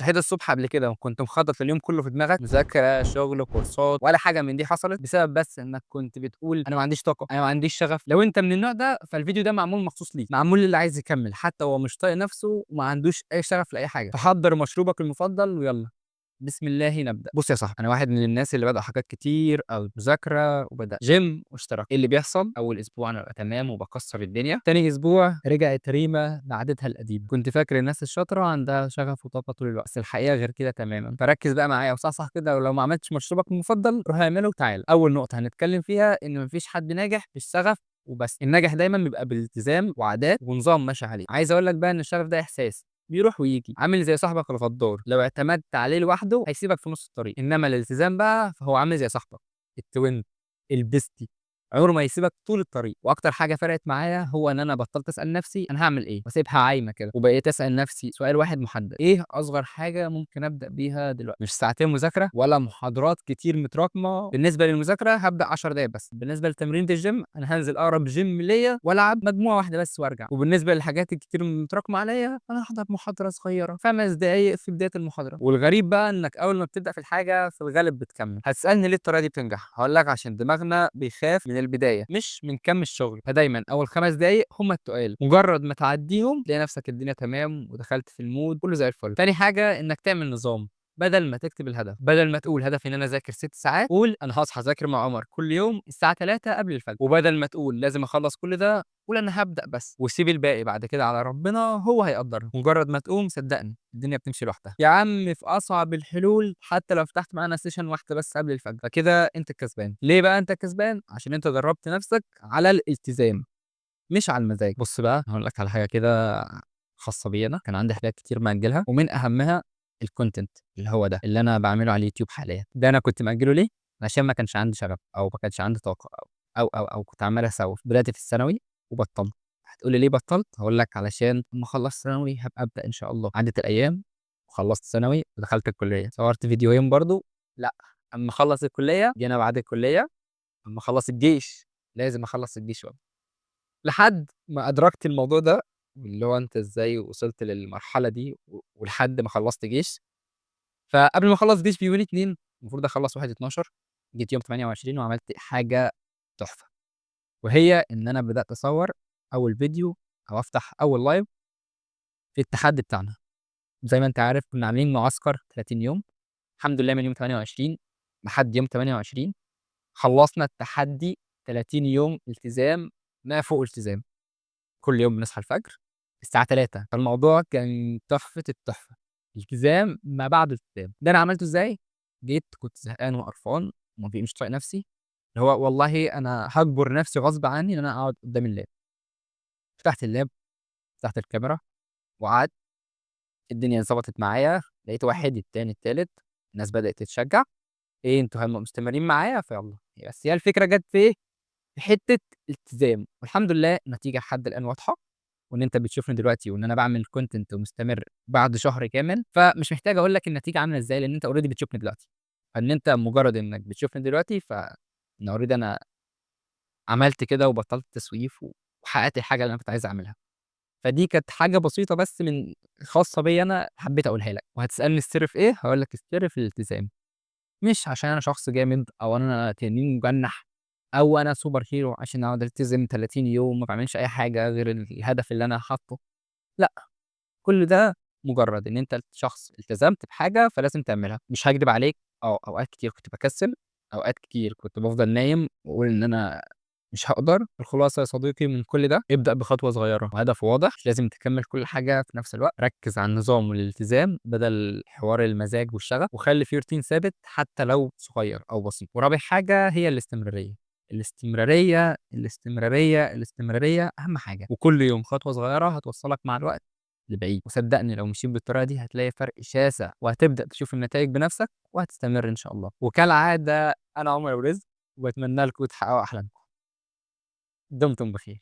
صحيت الصبح قبل كده وكنت مخطط اليوم كله في دماغك، مذاكرة، شغل، كورسات، ولا حاجة من دي حصلت بسبب بس إنك كنت بتقول أنا ما عنديش طاقة، أنا ما عنديش شغف. لو أنت من النوع ده فالفيديو ده معمول مخصوص ليك، معمول للي عايز يكمل حتى هو مش طايق نفسه وما عندوش أي شغف لأي حاجة. فحضّر مشروبك المفضل ويالّا. بسم الله نبدأ. بُص يا صاحبي، أنا واحد من الناس اللي بدأ حاجات كتير أوي، مذاكرة وبدأ gym واشتراك. إيه اللي بيحصل؟ أول أسبوع أنا بابقى تمام وباكسّر الدنيا، تاني أسبوع رجعت ريمة لعادتها القديمة. كنت فاكر الناس الشاطرة عندها شغف وطاقة طول الوقت، بس الحقيقة غير كده تمامًا. فركّز بقى معايا وصحصح كده، ولو ما عملتش مشروبك المفضل روح اعمله وتعالَ. أول نقطة هنتكلم فيها إن ما فيش حد ناجح بالشغف وبس، الناجح دايمًا بيبقى بالالتزام وعادات ونظام ماشي عليه. عايز أقول لك بقى إن الشغف ده إحساس بيروح وييجي، عامل زي صاحبك الغدار، لو اعتمدت عليه لوحده هيسيبك في نُص الطريق، إنما الالتزام بقى فهو عامل زي صاحبك، التوينج، البيستي، عمره ما هيسيبك طول الطريق. وأكتر حاجة فرقت معايا هو إن أنا بطّلت أسأل نفسي أنا هاعمل إيه، واسيبها عايمة كده، وبقيت أسأل نفسي سؤال واحد محدد، إيه أصغر حاجة ممكن أبدأ بيها دلوقتي؟ مش ساعتين مذاكرة ولا محاضرات كتير متراكمة. بالنسبة للمذاكرة هابدأ 10 دقايق بس، بالنسبة لتمرينة الgym أنا هانزل أقرب gym ليّا وألعب مجموعة واحدة بس وأرجع، وبالنسبة للحاجات الكتير المتراكمة عليّا أنا هاحضر محاضرة صغيرة 5 دقايق في بداية المحاضرة. والغريب بقى إنك أول ما بتبدأ في الحاجة في الغالب بتكمل. هتسألني ليه الطريقة دي بتنجح؟ هاقول لك عشان دماغنا بيخاف من البداية مش من كم الشغل، فدايمًا أول 5 دقايق هم التقال، مجرد ما تعديهم تلاقي نفسك الدنيا تمام ودخلت في الmood كله زي الفل. تاني حاجة إنك تعمل نظام، بدل ما تكتب الهدف، بدل ما تقول هدفي إن أنا أذاكر 6 ساعات، قُل أنا هاصحى أذاكر مع عمر كل يوم الساعة 03:00 قبل الفجر. وبدل ما تقول لازم أخلّص كل ده، قُل أنا هابدأ بس، وسيب الباقي بعد كده على ربنا هو هيقدّرها. مجرد ما تقوم صدّقني الدنيا بتمشي لوحدها. يا عم في أصعب الحلول حتى لو فتحت معانا session واحدة بس قبل الفجر، فكده أنت الكسبان. ليه بقى أنت الكسبان؟ عشان أنت درّبت نفسك على الالتزام مش على المزاج. بُص بقى هاقول لك على حاجة كده خاصة بيّا أنا، كان عندي حاجات كتير مأجّلها ومن أهمها الcontent اللي هو ده، اللي أنا باعمله على اليوتيوب حاليًا. ده أنا كنت مأجّله ليه؟ عشان ما كانش عندي شغف أو ما كانش عندي طاقة أو كنت عمّال أسوّف. بدأت في الثانوي وبطّلت. هتقول لي ليه بطّلت؟ هاقول لك علشان أمّا أخلّص ثانوي هابقى أبدأ إن شاء الله. عدِّت الأيام وخلّصت ثانوي ودخلت الكلية، صوّرت فيديوهين برضه، لأ، أمّا أخلّص الكلية جينا بعد الكلية، أمّا أخلّص الجيش، لازم أخلّص الجيش لحد ما أدركت الموضوع ده، اللي هو أنت إزاي وصلت للمرحلة دي ولحد ما خلّصت جيش. فقبل ما أخلّص جيش بيومين 2 المفروض أخلّص 1/12، جيت يوم 28 وعملت حاجة تحفة، وهي إن أنا بدأت أصوّر أول فيديو أو أفتح أول لايف في التحدي بتاعنا. زي ما أنت عارف كنا عاملين معسكر 30 يوم، الحمد لله من يوم 28 لحد يوم 28 خلّصنا التحدي 30 يوم التزام ما فوق التزام. كل يوم بنصحى الفجر الساعة 03:00 فالموضوع كان تحفة التحفة، التزام ما بعده التزام. ده أنا عملته إزاي؟ جيت كنت زهقان وقرفان مش طايق نفسي، اللي هو والله أنا هاجبر نفسي غصب عني إن أنا أقعد قدام اللاب. فتحت اللاب، فتحت الكاميرا وقعدت، الدنيا ضبطت معايا، لقيت واحد، التاني، التالت، الناس بدأت تتشجع، إيه أنتم مستمرين معايا؟ فيالّا. بس هي الفكرة جات في إيه؟ في حتة التزام، والحمد لله النتيجة لحد الآن واضحة. وإن أنت بتشوفني دلوقتي وإن أنا باعمل content ومستمر بعد شهر كامل، فمش محتاج أقول لك النتيجة عاملة إزاي، لإن أنت already بتشوفني دلوقتي. فإن أنت مجرد إنك بتشوفني دلوقتي إن already أنا عملت كده وبطلت تسويف وحققت الحاجة اللي أنا كنت عايز أعملها. فدي كانت حاجة بسيطة بس خاصة بيّا أنا حبيت أقولها لك. وهتسألني السر في إيه؟ هاقول لك السر في الالتزام. مش عشان أنا شخص جامد أو أنا تنين مجنح أو أنا super hero عشان أقعد ألتزم 30 يوم ما باعملش أي حاجة غير الهدف اللي أنا حاطّه. لأ. كل ده مجرد إن أنت شخص التزمت بحاجة فلازم تعملها. مش هاكدب عليك، أوقات كتير كنت باكسل، أوقات كتير كنت بافضل نايم وأقول إن أنا مش هاقدر. الخلاصة يا صديقي من كل ده، ابدأ بخطوة صغيرة وهدف واضح، مش لازم تكمل كل حاجة في نفس الوقت. ركز على النظام والالتزام بدل حوار المزاج والشغف، وخلي في روتين ثابت حتى لو صغير أو بسيط. ورابع حاجة هي الاستمرارية. الاستمرارية، الاستمرارية، الاستمرارية أهم حاجة، وكل يوم خطوة صغيرة هتوصّلك مع الوقت لبعيد. وصدّقني لو مشيت بالطريقة دي هتلاقي فرق شاسع، وهتبدأ تشوف النتايج بنفسك وهتستمر إن شاء الله. وكالعادة أنا عمر أبو رزق، وباتمنى لكم تحققوا أحلامكم. دمتم بخير.